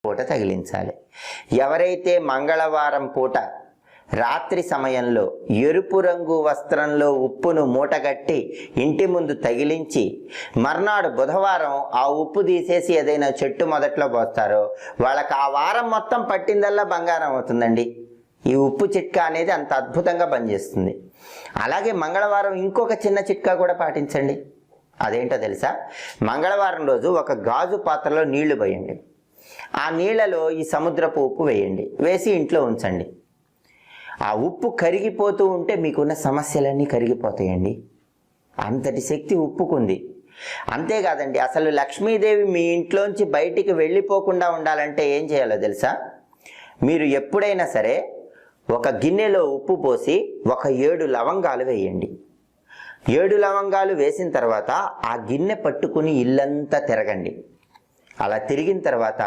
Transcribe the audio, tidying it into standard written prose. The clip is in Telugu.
పూట తగిలించాలి. ఎవరైతే మంగళవారం పూట రాత్రి సమయంలో ఎరుపు రంగు వస్త్రంలో ఉప్పును మూటగట్టి ఇంటి ముందు తగిలించి మర్నాడు బుధవారం ఆ ఉప్పు తీసేసి ఏదైనా చెట్టు మొదట్లో పోస్తారో వాళ్ళకి ఆ వారం మొత్తం పట్టిందల్లా బంగారం అవుతుందండి. ఈ ఉప్పు చిట్కా అనేది అంత అద్భుతంగా పనిచేస్తుంది. అలాగే మంగళవారం ఇంకొక చిన్న చిట్కా కూడా పాటించండి. అదేంటో తెలుసా? మంగళవారం రోజు ఒక గాజు పాత్రలో నీళ్లు పోయండి. ఆ నీళ్లలో ఈ సముద్రపు ఉప్పు వేయండి. వేసి ఇంట్లో ఉంచండి. ఆ ఉప్పు కరిగిపోతూ ఉంటే మీకున్న సమస్యలన్నీ కరిగిపోతాయండి. అంతటి శక్తి ఉప్పుకుంది. అంతేకాదండి, అసలు లక్ష్మీదేవి మీ ఇంట్లోంచి బయటికి వెళ్ళిపోకుండా ఉండాలంటే ఏం చేయాలో తెలుసా? మీరు ఎప్పుడైనా సరే ఒక గిన్నెలో ఉప్పు పోసి ఒక 7 లవంగాలు వేయండి. 7 లవంగాలు వేసిన తర్వాత ఆ గిన్నె పట్టుకుని ఇల్లంతా తిరగండి. అలా తిరిగిన తర్వాత